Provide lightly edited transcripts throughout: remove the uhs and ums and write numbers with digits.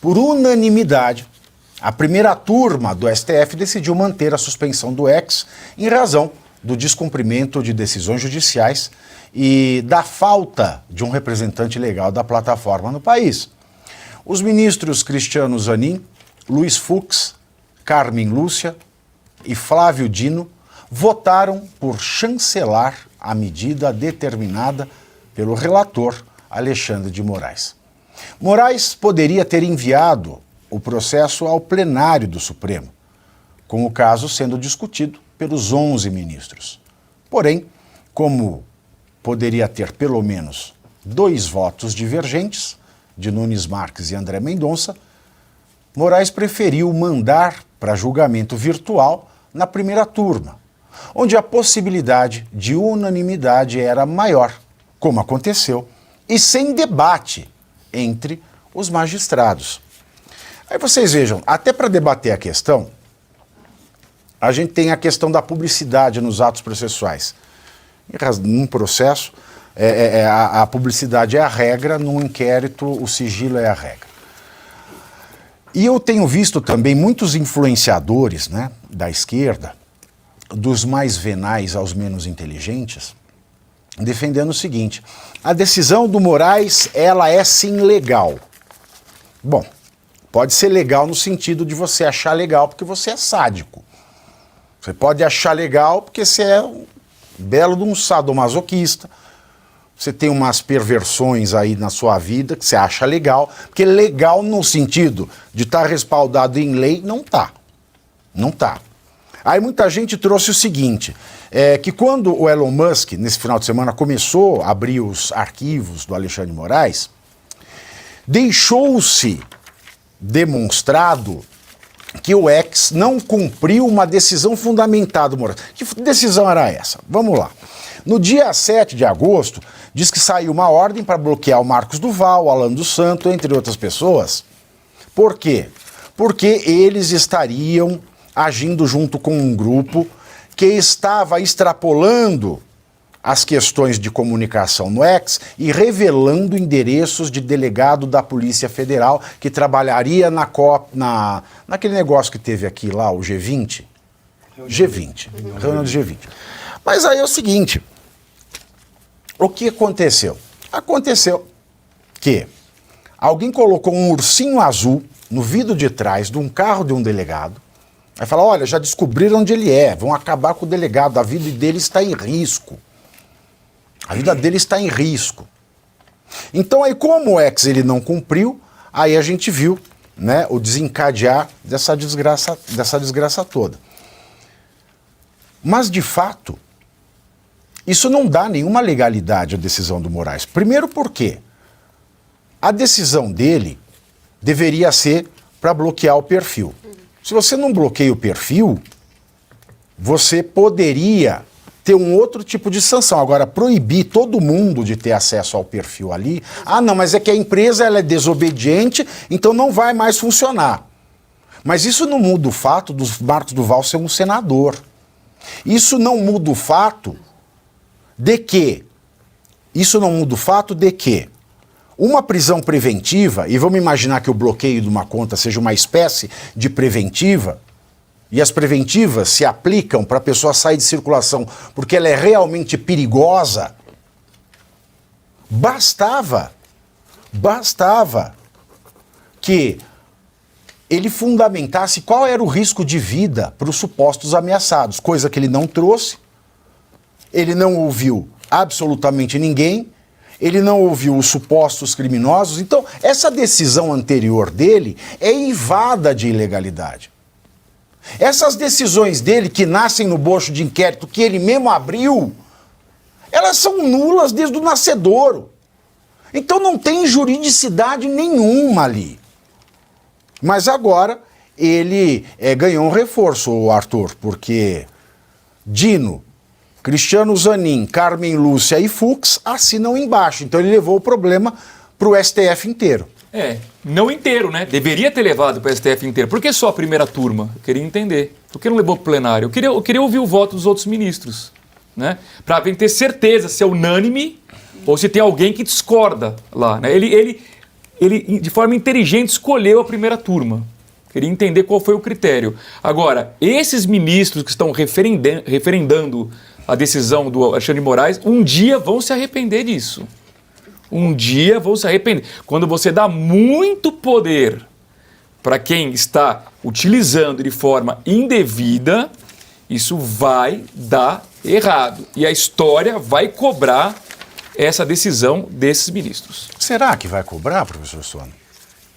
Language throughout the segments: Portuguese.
Por unanimidade, a primeira turma do STF decidiu manter a suspensão do ex em razão do descumprimento de decisões judiciais e da falta de um representante legal da plataforma no país. Os ministros Cristiano Zanin, Luiz Fux, Carmen Lúcia e Flávio Dino votaram por chancelar a medida determinada pelo relator Alexandre de Moraes. Moraes poderia ter enviado o processo ao plenário do Supremo, com o caso sendo discutido pelos 11 ministros. Porém, como poderia ter pelo menos 2 votos divergentes, de Nunes Marques e André Mendonça, Moraes preferiu mandar para julgamento virtual na primeira turma, onde a possibilidade de unanimidade era maior, como aconteceu, e sem debate entre os magistrados. Aí vocês vejam, até para debater a questão, a gente tem a questão da publicidade nos atos processuais. Num processo, a publicidade é a regra, num inquérito o sigilo é a regra. E eu tenho visto também muitos influenciadores, né, da esquerda, dos mais venais aos menos inteligentes, defendendo o seguinte: a decisão do Moraes, ela é sim legal. Bom, pode ser legal no sentido de você achar legal porque você é sádico. Você pode achar legal porque você é um belo de um sadomasoquista. Você tem umas perversões aí na sua vida que você acha legal, porque legal no sentido de estar respaldado em lei, não tá. Não tá. Aí muita gente trouxe o seguinte, que quando o Elon Musk, nesse final de semana, começou a abrir os arquivos do Alexandre de Moraes, deixou-se demonstrado que o ex não cumpriu uma decisão fundamentada do Moraes. Que decisão era essa? Vamos lá. No dia 7 de agosto, diz que saiu uma ordem para bloquear o Marcos Duval, o Alan dos Santos, entre outras pessoas. Por quê? Porque eles estariam agindo junto com um grupo que estava extrapolando as questões de comunicação no X e revelando endereços de delegado da Polícia Federal que trabalharia naquele negócio que teve aqui lá, o G20. Reunião do G20. Mas aí é o seguinte, o que aconteceu? Aconteceu que alguém colocou um ursinho azul no vidro de trás de um carro de um delegado, aí fala, olha, já descobriram onde ele é, vão acabar com o delegado, a vida dele está em risco. A vida dele está em risco. Então aí como o ex ele não cumpriu, aí a gente viu, né, o desencadear dessa desgraça toda. Mas de fato, isso não dá nenhuma legalidade à decisão do Moraes. Primeiro porque a decisão dele deveria ser para bloquear o perfil. Se você não bloqueia o perfil, você poderia ter um outro tipo de sanção. Agora, proibir todo mundo de ter acesso ao perfil ali, não, mas é que a empresa ela é desobediente, então não vai mais funcionar. Mas isso não muda o fato do Marcos Duval ser um senador. Isso não muda o fato de que uma prisão preventiva, e vamos imaginar que o bloqueio de uma conta seja uma espécie de preventiva, e as preventivas se aplicam para a pessoa sair de circulação porque ela é realmente perigosa, bastava que ele fundamentasse qual era o risco de vida para os supostos ameaçados, coisa que ele não trouxe, ele não ouviu absolutamente ninguém, ele não ouviu os supostos criminosos. Então, essa decisão anterior dele é eivada de ilegalidade. Essas decisões dele, que nascem no bojo de inquérito que ele mesmo abriu, elas são nulas desde o nascedouro. Então não tem juridicidade nenhuma ali. Mas agora ele ganhou um reforço, Arthur, porque Dino, Cristiano Zanin, Carmen Lúcia e Fux assinam embaixo. Então ele levou o problema para o STF inteiro. Não inteiro, né? Deveria ter levado para o STF inteiro. Por que só a primeira turma? Eu queria entender. Por que não levou para o plenário? Eu queria ouvir o voto dos outros ministros, né? Para ter certeza se é unânime ou se tem alguém que discorda lá, né? Ele ele, de forma inteligente, escolheu a primeira turma. Queria entender qual foi o critério. Agora, esses ministros que estão referendando a decisão do Alexandre de Moraes, um dia vão se arrepender disso. Um dia vão se arrepender. Quando você dá muito poder para quem está utilizando de forma indevida, isso vai dar errado. E a história vai cobrar essa decisão desses ministros. Será que vai cobrar, professor Sono?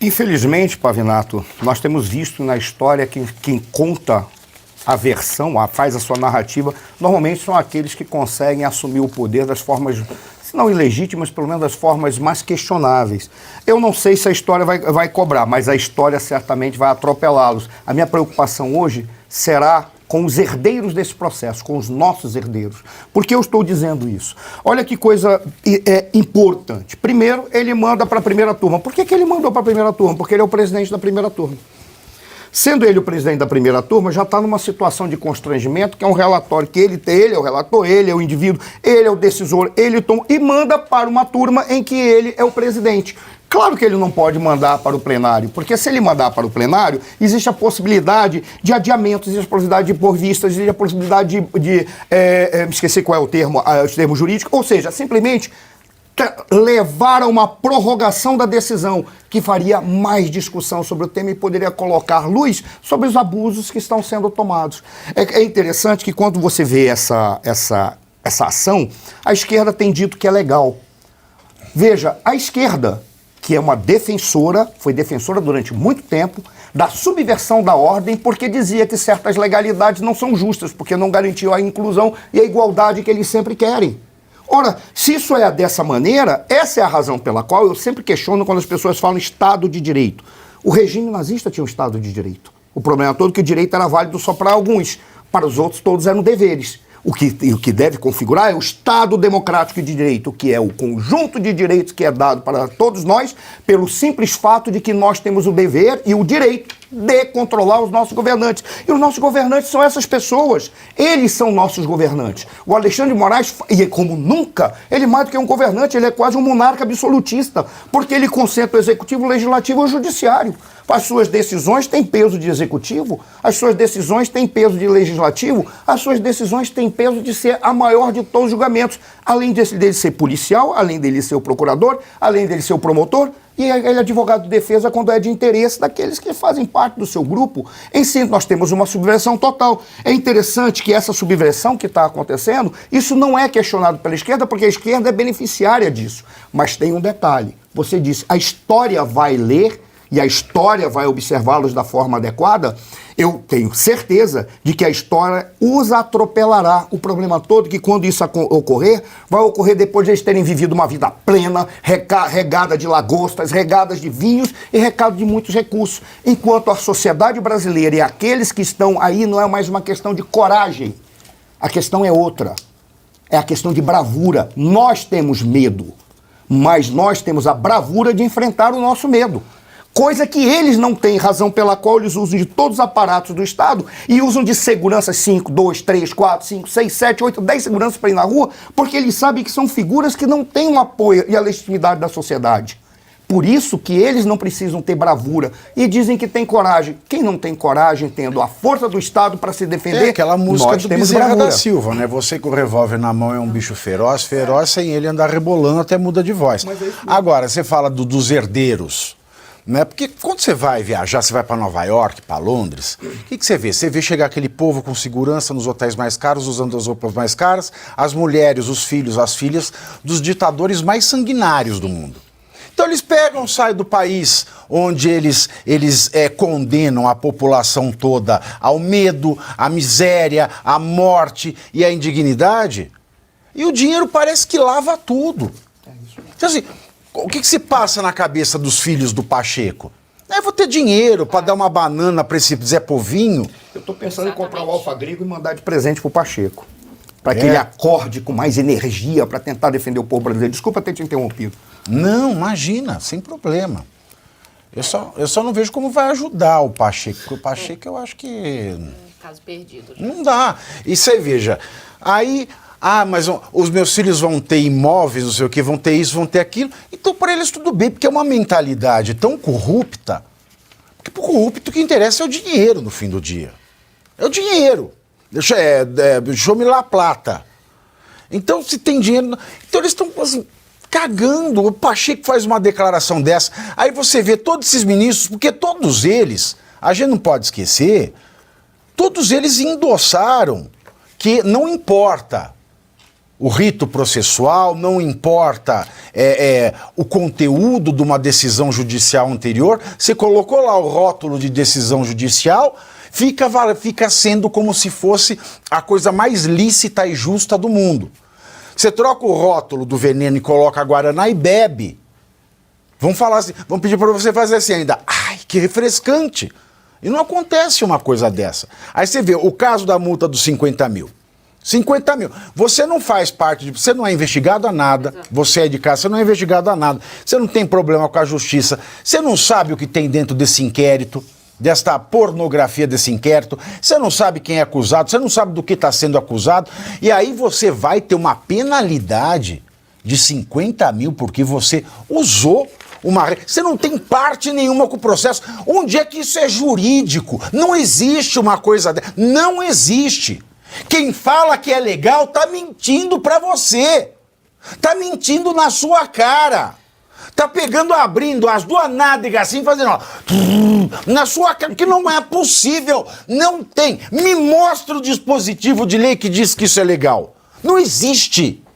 Infelizmente, Pavinato, nós temos visto na história que quem conta a versão, faz a sua narrativa, normalmente são aqueles que conseguem assumir o poder das formas, se não ilegítimas, pelo menos das formas mais questionáveis. Eu não sei se a história vai cobrar, mas a história certamente vai atropelá-los. A minha preocupação hoje será com os herdeiros desse processo, com os nossos herdeiros. Por que eu estou dizendo isso? Olha que coisa importante. Primeiro, ele manda para a primeira turma. Por que ele mandou para a primeira turma? Porque ele é o presidente da primeira turma. Sendo ele o presidente da primeira turma, já está numa situação de constrangimento, que é um relatório que ele é o relator, ele é o indivíduo, ele é o decisor, ele toma e manda para uma turma em que ele é o presidente. Claro que ele não pode mandar para o plenário, porque se ele mandar para o plenário, existe a possibilidade de adiamentos, existe a possibilidade de pôr vistas, existe a possibilidade de esqueci qual é o termo jurídico, ou seja, simplesmente levar a uma prorrogação da decisão, que faria mais discussão sobre o tema e poderia colocar luz sobre os abusos que estão sendo tomados. É interessante que quando você vê essa ação, a esquerda tem dito que é legal. Veja, a esquerda, que é uma defensora, foi defensora durante muito tempo, da subversão da ordem, porque dizia que certas legalidades não são justas, porque não garantiam a inclusão e a igualdade que eles sempre querem. Ora, se isso é dessa maneira, essa é a razão pela qual eu sempre questiono quando as pessoas falam Estado de Direito. O regime nazista tinha um Estado de Direito. O problema todo é que o direito era válido só para alguns, para os outros todos eram deveres. O que deve configurar é o Estado democrático de direito, que é o conjunto de direitos que é dado para todos nós, pelo simples fato de que nós temos o dever e o direito de controlar os nossos governantes. E os nossos governantes são essas pessoas. Eles são nossos governantes. O Alexandre de Moraes, e como nunca, ele mais do que um governante, ele é quase um monarca absolutista, porque ele concentra o executivo, o legislativo e o judiciário. As suas decisões têm peso de executivo, as suas decisões têm peso de legislativo, as suas decisões têm peso de ser a maior de todos os julgamentos, além dele ser policial, além dele ser o procurador, além dele ser o promotor, e ele é advogado de defesa quando é de interesse daqueles que fazem parte do seu grupo. Em si, nós temos uma subversão total. É interessante que essa subversão que está acontecendo, isso não é questionado pela esquerda, porque a esquerda é beneficiária disso. Mas tem um detalhe. Você disse, a história vai ler e a história vai observá-los da forma adequada, eu tenho certeza de que a história os atropelará. O problema todo é que quando isso ocorrer, vai ocorrer depois de eles terem vivido uma vida plena, regada de lagostas, regadas de vinhos e regada de muitos recursos. Enquanto a sociedade brasileira e aqueles que estão aí não é mais uma questão de coragem, a questão é outra. É a questão de bravura. Nós temos medo, mas nós temos a bravura de enfrentar o nosso medo. Coisa que eles não têm, razão pela qual eles usam de todos os aparatos do Estado e usam de segurança 5, 2, 3, 4, 5, 6, 7, 8, 10 seguranças para ir na rua, porque eles sabem que são figuras que não têm o apoio e a legitimidade da sociedade. Por isso que eles não precisam ter bravura e dizem que tem coragem. Quem não tem coragem, tendo a força do Estado para se defender, é aquela música nós do temos Bezerra bravura. da Silva, né? Você com o revólver na mão é um bicho feroz, sem ele andar rebolando até muda de voz. Agora, você fala dos herdeiros, né? Porque quando você vai viajar, você vai para Nova York, para Londres, o que você vê? Você vê chegar aquele povo com segurança nos hotéis mais caros, usando as roupas mais caras, as mulheres, os filhos, as filhas dos ditadores mais sanguinários do mundo. Então eles pegam, saem do país onde eles condenam a população toda ao medo, à miséria, à morte e à indignidade, e o dinheiro parece que lava tudo. Então assim, o que se passa na cabeça dos filhos do Pacheco? Vou ter dinheiro para dar uma banana para esse Zé Povinho. Eu estou pensando em comprar o Alfagrigo e mandar de presente pro Pacheco. Para que ele acorde com mais energia para tentar defender o povo brasileiro. Desculpa ter te interrompido. Não, imagina, sem problema. Eu só não vejo como vai ajudar o Pacheco, porque o Pacheco eu acho que... Caso perdido. Não dá. E você veja, aí Ah, mas os meus filhos vão ter imóveis, não sei o que, vão ter isso, vão ter aquilo. Então, para eles, tudo bem, porque é uma mentalidade tão corrupta. Porque para o corrupto o que interessa é o dinheiro no fim do dia. É o dinheiro. Show-me lá a plata. Então, se tem dinheiro... Então, eles estão assim, cagando. O Pacheco faz uma declaração dessa. Aí você vê todos esses ministros, porque todos eles, a gente não pode esquecer, todos eles endossaram que não importa o rito processual, não importa o conteúdo de uma decisão judicial anterior, você colocou lá o rótulo de decisão judicial, fica sendo como se fosse a coisa mais lícita e justa do mundo. Você troca o rótulo do veneno e coloca a guaraná e bebe. Vamos falar assim, vamos pedir para você fazer assim ainda. Ai, que refrescante. E não acontece uma coisa dessa. Aí você vê o caso da multa dos 50 mil. 50 mil. Você não faz parte, você não é investigado a nada, você é de casa, você não é investigado a nada, você não tem problema com a justiça, você não sabe o que tem dentro desse inquérito, desta pornografia desse inquérito, você não sabe quem é acusado, você não sabe do que está sendo acusado, e aí você vai ter uma penalidade de 50 mil porque você usou uma... Você não tem parte nenhuma com o processo. Onde é que isso é jurídico? Não existe uma coisa dessa. Não existe. Quem fala que é legal tá mentindo pra você. Tá mentindo na sua cara. Tá pegando, abrindo as duas nádegas assim, fazendo ó, na sua cara, que não é possível. Não tem. Me mostra o dispositivo de lei que diz que isso é legal. Não existe.